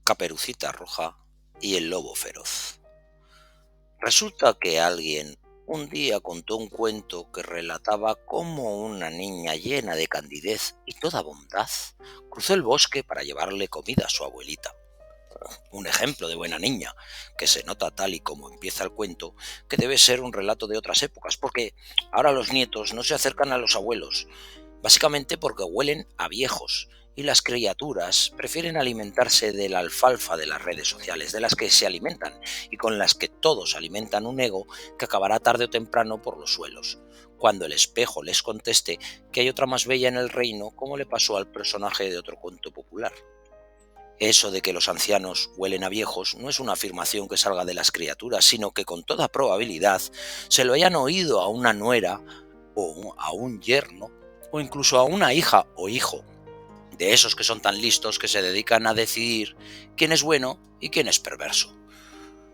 Caperucita Roja y el lobo feroz. Resulta que alguien un día contó un cuento que relataba cómo una niña llena de candidez y toda bondad cruzó el bosque para llevarle comida a su abuelita. Un ejemplo de buena niña, que se nota tal y como empieza el cuento, que debe ser un relato de otras épocas, porque ahora los nietos no se acercan a los abuelos, básicamente porque huelen a viejos y las criaturas prefieren alimentarse de la alfalfa de las redes sociales, de las que se alimentan y con las que todos alimentan un ego que acabará tarde o temprano por los suelos, cuando el espejo les conteste que hay otra más bella en el reino, como le pasó al personaje de otro cuento popular. Eso de que los ancianos huelen a viejos no es una afirmación que salga de las criaturas, sino que con toda probabilidad se lo hayan oído a una nuera o a un yerno o incluso a una hija o hijo, de esos que son tan listos que se dedican a decidir quién es bueno y quién es perverso.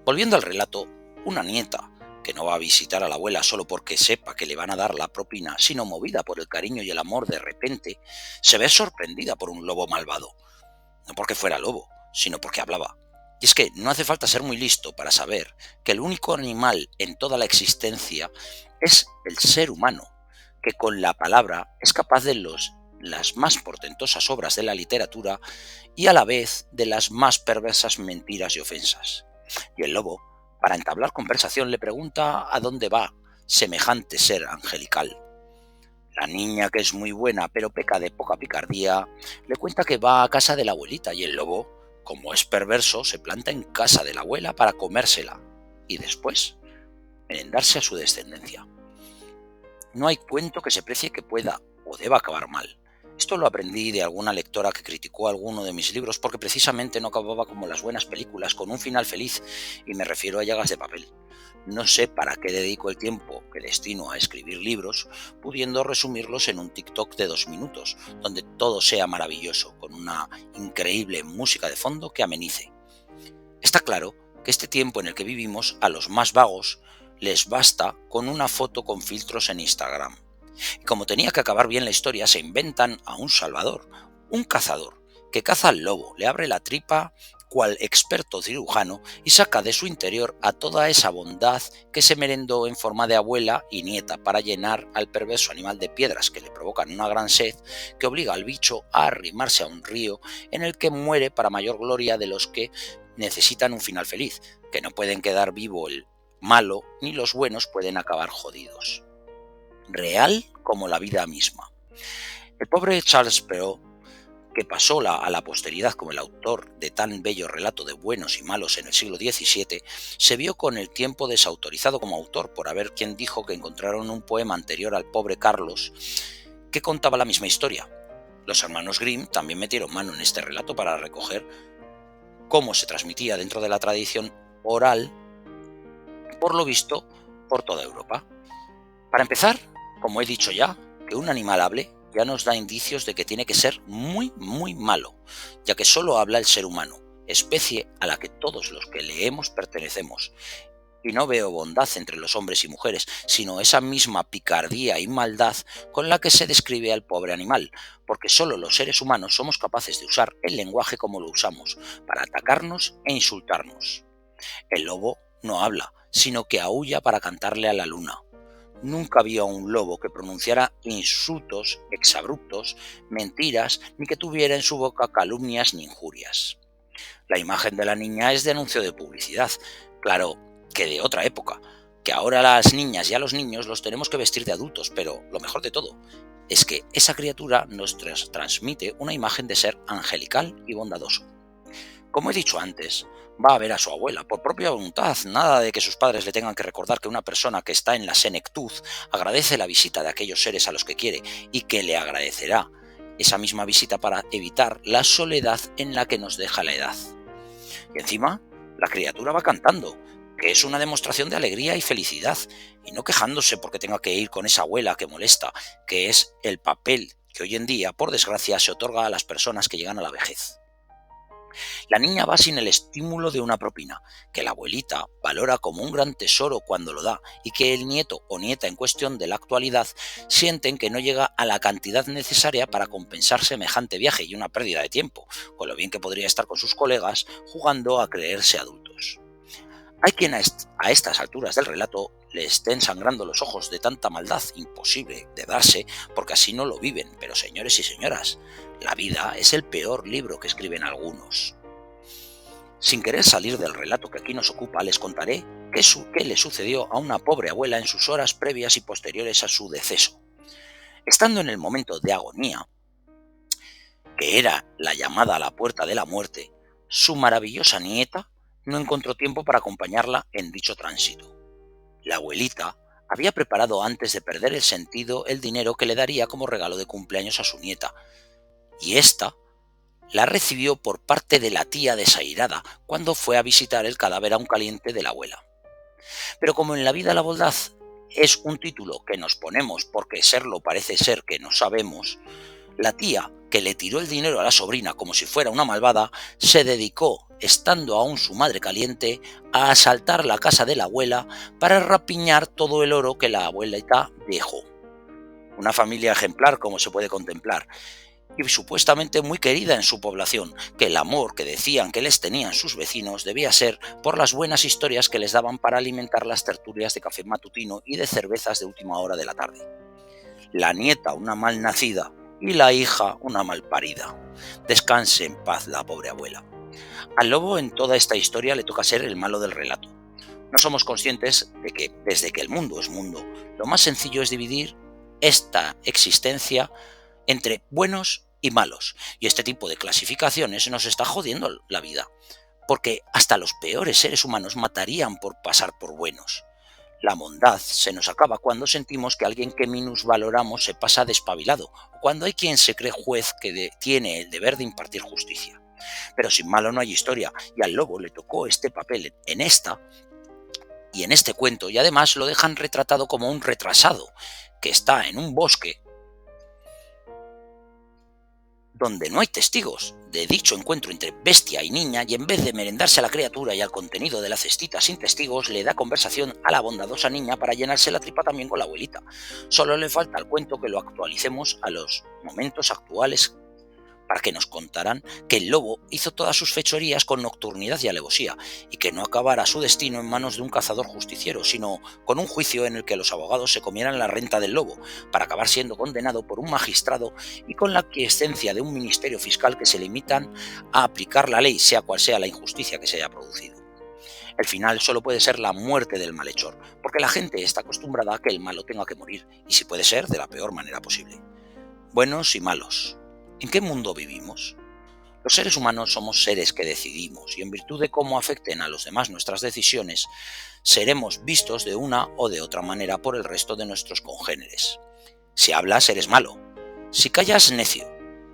Volviendo al relato, una nieta, que no va a visitar a la abuela solo porque sepa que le van a dar la propina, sino movida por el cariño y el amor de repente, se ve sorprendida por un lobo malvado. No porque fuera lobo, sino porque hablaba. Y es que no hace falta ser muy listo para saber que el único animal en toda la existencia es el ser humano, que con la palabra es capaz de las más portentosas obras de la literatura y a la vez de las más perversas mentiras y ofensas. Y el lobo, para entablar conversación, le pregunta a dónde va semejante ser angelical. La niña, que es muy buena pero peca de poca picardía, le cuenta que va a casa de la abuelita y el lobo, como es perverso, se planta en casa de la abuela para comérsela y después enmendarse a su descendencia. No hay cuento que se precie que pueda o deba acabar mal. Esto lo aprendí de alguna lectora que criticó alguno de mis libros porque precisamente no acababa como las buenas películas, con un final feliz, y me refiero a Llagas de papel. No sé para qué dedico el tiempo que destino a escribir libros, pudiendo resumirlos en un TikTok de 2 minutos, donde todo sea maravilloso, con una increíble música de fondo que amenice. Está claro que este tiempo en el que vivimos, a los más vagos les basta con una foto con filtros en Instagram. Y como tenía que acabar bien la historia, se inventan a un salvador, un cazador, que caza al lobo, le abre la tripa cual experto cirujano y saca de su interior a toda esa bondad que se merendó en forma de abuela y nieta para llenar al perverso animal de piedras que le provocan una gran sed que obliga al bicho a arrimarse a un río en el que muere para mayor gloria de los que necesitan un final feliz, que no pueden quedar vivo el malo ni los buenos pueden acabar jodidos. Real como la vida misma. El pobre Charles Perrault, que pasó a la posteridad como el autor de tan bello relato de buenos y malos en el siglo XVII, se vio con el tiempo desautorizado como autor por haber quien dijo que encontraron un poema anterior al pobre Carlos que contaba la misma historia. Los hermanos Grimm también metieron mano en este relato para recoger cómo se transmitía dentro de la tradición oral, por lo visto, por toda Europa. Para empezar, como he dicho ya, que un animal hable ya nos da indicios de que tiene que ser muy, muy malo, ya que solo habla el ser humano, especie a la que todos los que leemos pertenecemos. Y no veo bondad entre los hombres y mujeres, sino esa misma picardía y maldad con la que se describe al pobre animal, porque solo los seres humanos somos capaces de usar el lenguaje como lo usamos, para atacarnos e insultarnos. El lobo no habla, sino que aúlla para cantarle a la luna. Nunca vio a un lobo que pronunciara insultos, exabruptos, mentiras, ni que tuviera en su boca calumnias ni injurias. La imagen de la niña es de anuncio de publicidad, claro que de otra época, que ahora las niñas y a los niños los tenemos que vestir de adultos, pero lo mejor de todo es que esa criatura nos transmite una imagen de ser angelical y bondadoso. Como he dicho antes, va a ver a su abuela por propia voluntad, nada de que sus padres le tengan que recordar que una persona que está en la senectud agradece la visita de aquellos seres a los que quiere y que le agradecerá esa misma visita para evitar la soledad en la que nos deja la edad. Y encima, la criatura va cantando, que es una demostración de alegría y felicidad, y no quejándose porque tenga que ir con esa abuela que molesta, que es el papel que hoy en día, por desgracia, se otorga a las personas que llegan a la vejez. La niña va sin el estímulo de una propina, que la abuelita valora como un gran tesoro cuando lo da y que el nieto o nieta en cuestión de la actualidad sienten que no llega a la cantidad necesaria para compensar semejante viaje y una pérdida de tiempo, con lo bien que podría estar con sus colegas jugando a creerse adultos. Hay quien a estas alturas del relato le estén sangrando los ojos de tanta maldad imposible de darse porque así no lo viven, pero señores y señoras, la vida es el peor libro que escriben algunos. Sin querer salir del relato que aquí nos ocupa, les contaré qué le sucedió a una pobre abuela en sus horas previas y posteriores a su deceso. Estando en el momento de agonía, que era la llamada a la puerta de la muerte, su maravillosa nieta no encontró tiempo para acompañarla en dicho tránsito. La abuelita había preparado antes de perder el sentido el dinero que le daría como regalo de cumpleaños a su nieta, y ésta la recibió por parte de la tía desairada cuando fue a visitar el cadáver aún caliente de la abuela. Pero como en la vida la bondad es un título que nos ponemos porque serlo parece ser que no sabemos, la tía, que le tiró el dinero a la sobrina como si fuera una malvada, se dedicó, estando aún su madre caliente, a asaltar la casa de la abuela para rapiñar todo el oro que la abuelita dejó. Una familia ejemplar como se puede contemplar, y supuestamente muy querida en su población, que el amor que decían que les tenían sus vecinos debía ser por las buenas historias que les daban para alimentar las tertulias de café matutino y de cervezas de última hora de la tarde. La nieta una mal nacida y la hija una mal parida. Descanse en paz la pobre abuela. Al lobo en toda esta historia le toca ser el malo del relato. No somos conscientes de que, desde que el mundo es mundo, lo más sencillo es dividir esta existencia entre buenos y malos. Y este tipo de clasificaciones nos está jodiendo la vida, porque hasta los peores seres humanos matarían por pasar por buenos. La bondad se nos acaba cuando sentimos que alguien que minusvaloramos se pasa despabilado, o cuando hay quien se cree juez que tiene el deber de impartir justicia. Pero sin malo no hay historia, y al lobo le tocó este papel en esta y en este cuento, y además lo dejan retratado como un retrasado, que está en un bosque donde no hay testigos de dicho encuentro entre bestia y niña, y en vez de merendarse a la criatura y al contenido de la cestita sin testigos, le da conversación a la bondadosa niña para llenarse la tripa también con la abuelita. Solo le falta al cuento que lo actualicemos a los momentos actuales para que nos contaran que el lobo hizo todas sus fechorías con nocturnidad y alevosía, y que no acabara su destino en manos de un cazador justiciero, sino con un juicio en el que los abogados se comieran la renta del lobo, para acabar siendo condenado por un magistrado y con la aquiescencia de un ministerio fiscal que se limitan a aplicar la ley, sea cual sea la injusticia que se haya producido. El final solo puede ser la muerte del malhechor, porque la gente está acostumbrada a que el malo tenga que morir, y si puede ser, de la peor manera posible. Buenos y malos. ¿En qué mundo vivimos? Los seres humanos somos seres que decidimos, y en virtud de cómo afecten a los demás nuestras decisiones, seremos vistos de una o de otra manera por el resto de nuestros congéneres. Si hablas, eres malo. Si callas, necio.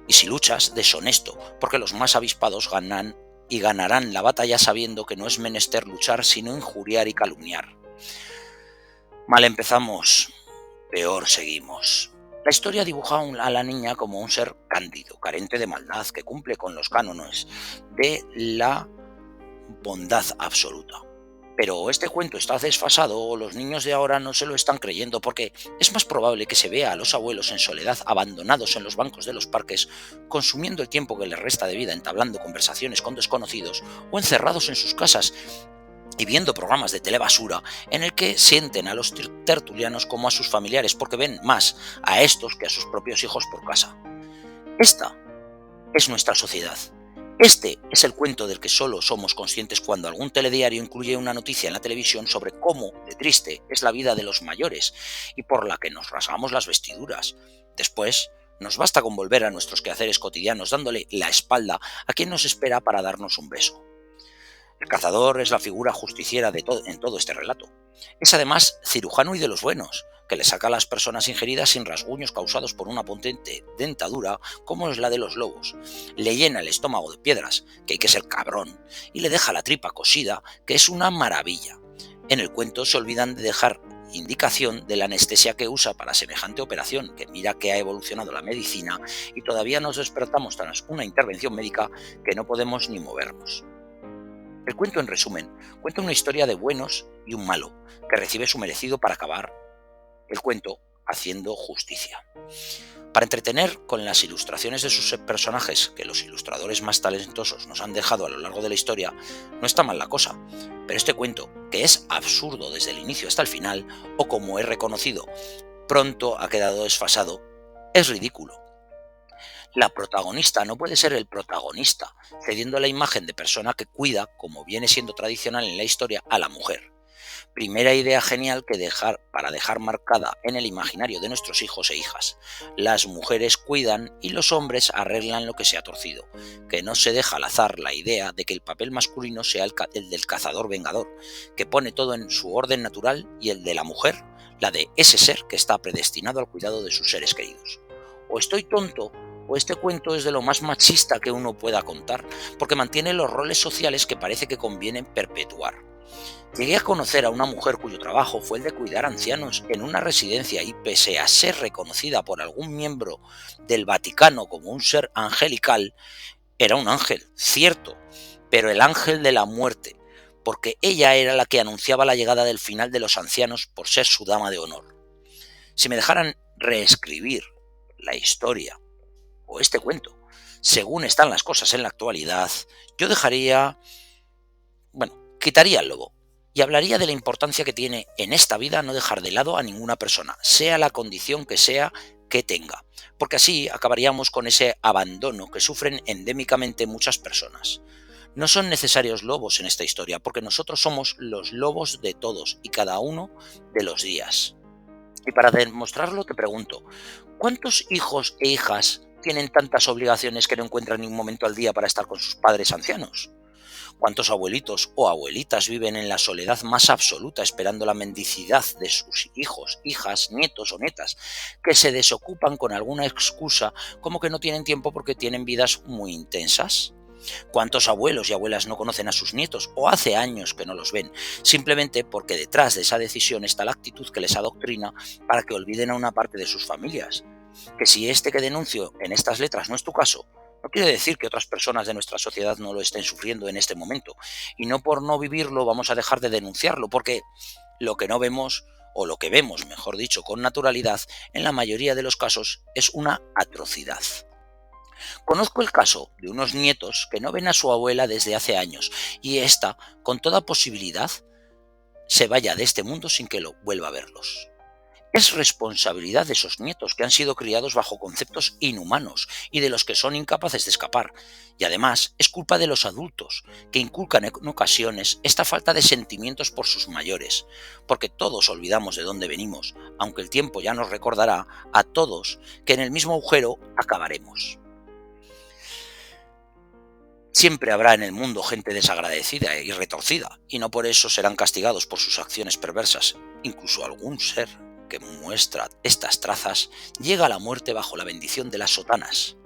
Y si luchas, deshonesto, porque los más avispados ganan y ganarán la batalla sabiendo que no es menester luchar sino injuriar y calumniar. Mal empezamos, peor seguimos. La historia dibuja a la niña como un ser cándido, carente de maldad, que cumple con los cánones de la bondad absoluta. Pero este cuento está desfasado o los niños de ahora no se lo están creyendo, porque es más probable que se vea a los abuelos en soledad abandonados en los bancos de los parques, consumiendo el tiempo que les resta de vida entablando conversaciones con desconocidos o encerrados en sus casas y viendo programas de telebasura en el que sienten a los tertulianos como a sus familiares, porque ven más a estos que a sus propios hijos por casa. Esta es nuestra sociedad. Este es el cuento del que solo somos conscientes cuando algún telediario incluye una noticia en la televisión sobre cómo de triste es la vida de los mayores y por la que nos rasgamos las vestiduras. Después, nos basta con volver a nuestros quehaceres cotidianos dándole la espalda a quien nos espera para darnos un beso. El cazador es la figura justiciera en todo este relato. Es además cirujano y de los buenos, que le saca a las personas ingeridas sin rasguños causados por una potente dentadura como es la de los lobos. Le llena el estómago de piedras, que hay que ser cabrón, y le deja la tripa cosida, que es una maravilla. En el cuento se olvidan de dejar indicación de la anestesia que usa para semejante operación, que mira que ha evolucionado la medicina y todavía nos despertamos tras una intervención médica que no podemos ni movernos. El cuento, en resumen, cuenta una historia de buenos y un malo, que recibe su merecido para acabar el cuento haciendo justicia. Para entretener con las ilustraciones de sus personajes que los ilustradores más talentosos nos han dejado a lo largo de la historia, no está mal la cosa, pero este cuento, que es absurdo desde el inicio hasta el final, o como he reconocido, pronto ha quedado desfasado, es ridículo. La protagonista no puede ser el protagonista, cediendo la imagen de persona que cuida, como viene siendo tradicional en la historia, a la mujer. Primera idea genial para dejar marcada en el imaginario de nuestros hijos e hijas. Las mujeres cuidan y los hombres arreglan lo que se ha torcido, que no se deja al azar la idea de que el papel masculino sea el del cazador vengador, que pone todo en su orden natural, y el de la mujer, la de ese ser que está predestinado al cuidado de sus seres queridos. O estoy tonto, o este cuento es de lo más machista que uno pueda contar, porque mantiene los roles sociales que parece que conviene perpetuar. Llegué a conocer a una mujer cuyo trabajo fue el de cuidar ancianos en una residencia y, pese a ser reconocida por algún miembro del Vaticano como un ser angelical, era un ángel, cierto, pero el ángel de la muerte, porque ella era la que anunciaba la llegada del final de los ancianos por ser su dama de honor. Si me dejaran reescribir la historia o este cuento, según están las cosas en la actualidad, yo quitaría el lobo y hablaría de la importancia que tiene en esta vida no dejar de lado a ninguna persona, sea la condición que sea que tenga, porque así acabaríamos con ese abandono que sufren endémicamente muchas personas. No son necesarios lobos en esta historia, porque nosotros somos los lobos de todos y cada uno de los días. Y para demostrarlo te pregunto, ¿cuántos hijos e hijas tienen tantas obligaciones que no encuentran ni un momento al día para estar con sus padres ancianos? ¿Cuántos abuelitos o abuelitas viven en la soledad más absoluta esperando la mendicidad de sus hijos, hijas, nietos o netas, que se desocupan con alguna excusa como que no tienen tiempo porque tienen vidas muy intensas? ¿Cuántos abuelos y abuelas no conocen a sus nietos o hace años que no los ven, simplemente porque detrás de esa decisión está la actitud que les adoctrina para que olviden a una parte de sus familias? Que si este que denuncio en estas letras no es tu caso, no quiere decir que otras personas de nuestra sociedad no lo estén sufriendo en este momento, y no por no vivirlo vamos a dejar de denunciarlo, porque lo que no vemos, o lo que vemos, mejor dicho, con naturalidad, en la mayoría de los casos es una atrocidad. Conozco el caso de unos nietos que no ven a su abuela desde hace años, y ésta, con toda posibilidad, se vaya de este mundo sin que lo vuelva a verlos. Es responsabilidad de esos nietos que han sido criados bajo conceptos inhumanos y de los que son incapaces de escapar. Y además es culpa de los adultos, que inculcan en ocasiones esta falta de sentimientos por sus mayores, porque todos olvidamos de dónde venimos, aunque el tiempo ya nos recordará a todos que en el mismo agujero acabaremos. Siempre habrá en el mundo gente desagradecida y retorcida, y no por eso serán castigados por sus acciones perversas. Incluso algún ser que muestra estas trazas llega a la muerte bajo la bendición de las sotanas.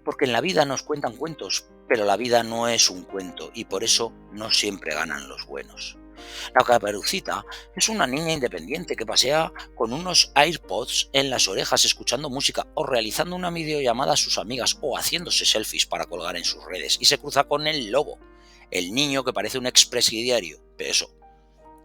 Porque en la vida nos cuentan cuentos, pero la vida no es un cuento y por eso no siempre ganan los buenos. La Caperucita es una niña independiente que pasea con unos AirPods en las orejas escuchando música o realizando una videollamada a sus amigas o haciéndose selfies para colgar en sus redes, y se cruza con el lobo, el niño que parece un expresidiario, pero eso,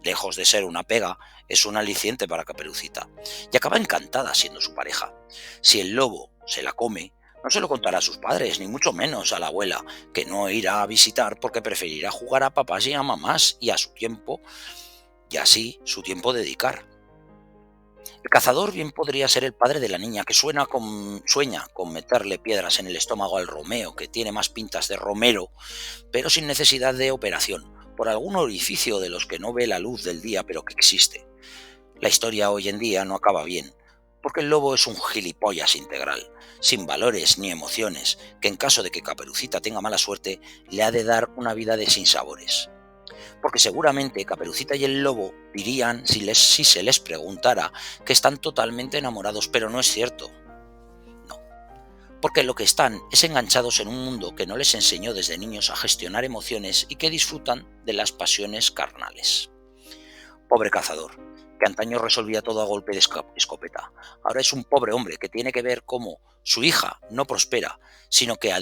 lejos de ser una pega, es un aliciente para Caperucita, y acaba encantada siendo su pareja. Si el lobo se la come, no se lo contará a sus padres, ni mucho menos a la abuela, que no irá a visitar porque preferirá jugar a papás y a mamás y a su tiempo, y así su tiempo dedicar. El cazador bien podría ser el padre de la niña que sueña con meterle piedras en el estómago al Romeo, que tiene más pintas de Romero, pero sin necesidad de operación, por algún orificio de los que no ve la luz del día pero que existe. La historia hoy en día no acaba bien, porque el lobo es un gilipollas integral, sin valores ni emociones, que en caso de que Caperucita tenga mala suerte, le ha de dar una vida de sinsabores. Porque seguramente Caperucita y el lobo dirían, si se les preguntara, que están totalmente enamorados, pero no es cierto. No, porque lo que están es enganchados en un mundo que no les enseñó desde niños a gestionar emociones y que disfrutan de las pasiones carnales. Pobre cazador, que antaño resolvía todo a golpe de escopeta. Ahora es un pobre hombre que tiene que ver cómo su hija no prospera, sino que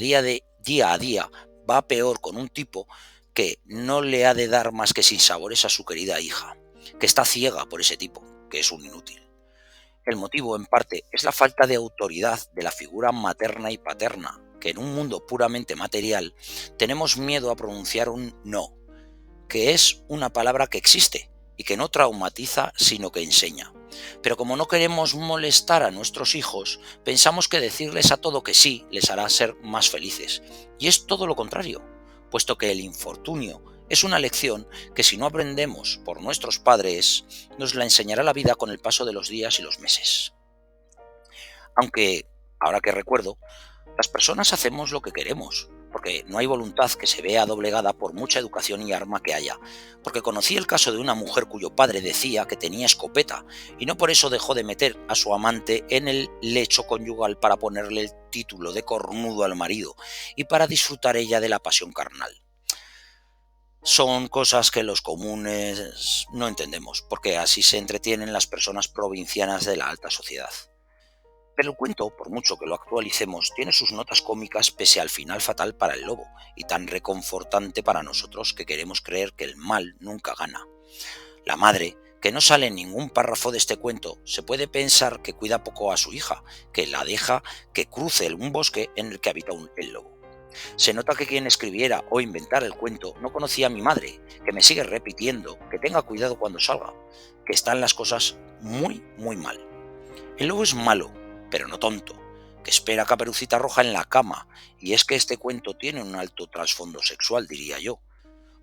día a día va peor con un tipo que no le ha de dar más que sinsabores a su querida hija, que está ciega por ese tipo, que es un inútil. El motivo, en parte, es la falta de autoridad de la figura materna y paterna, que en un mundo puramente material tenemos miedo a pronunciar un no, que es una palabra que existe y que no traumatiza sino que enseña. Pero como no queremos molestar a nuestros hijos, pensamos que decirles a todo que sí les hará ser más felices. Y es todo lo contrario, puesto que el infortunio es una lección que si no aprendemos por nuestros padres, nos la enseñará la vida con el paso de los días y los meses. Aunque, ahora que recuerdo, las personas hacemos lo que queremos, porque no hay voluntad que se vea doblegada por mucha educación y arma que haya. Porque conocí el caso de una mujer cuyo padre decía que tenía escopeta y no por eso dejó de meter a su amante en el lecho conyugal para ponerle el título de cornudo al marido y para disfrutar ella de la pasión carnal. Son cosas que los comunes no entendemos, porque así se entretienen las personas provincianas de la alta sociedad. Pero el cuento, por mucho que lo actualicemos, tiene sus notas cómicas pese al final fatal para el lobo, y tan reconfortante para nosotros que queremos creer que el mal nunca gana. La madre, que no sale en ningún párrafo de este cuento, se puede pensar que cuida poco a su hija, que la deja que cruce un bosque en el que habita el lobo. Se nota que quien escribiera o inventara el cuento no conocía a mi madre, que me sigue repitiendo que tenga cuidado cuando salga, que están las cosas muy, muy mal. El lobo es malo, pero no tonto, que espera a Caperucita Roja en la cama, y es que este cuento tiene un alto trasfondo sexual, diría yo.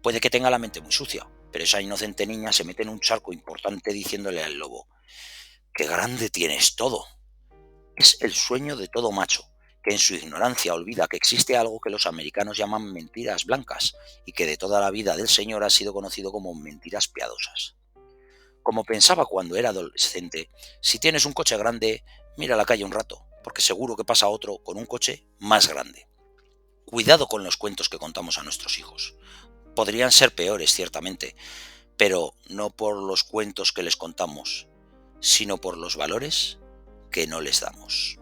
Puede que tenga la mente muy sucia, pero esa inocente niña se mete en un charco importante diciéndole al lobo: ¡qué grande tienes todo! Es el sueño de todo macho, que en su ignorancia olvida que existe algo que los americanos llaman mentiras blancas, y que de toda la vida del señor ha sido conocido como mentiras piadosas. Como pensaba cuando era adolescente, si tienes un coche grande, mira a la calle un rato, porque seguro que pasa otro con un coche más grande. Cuidado con los cuentos que contamos a nuestros hijos. Podrían ser peores, ciertamente, pero no por los cuentos que les contamos, sino por los valores que no les damos.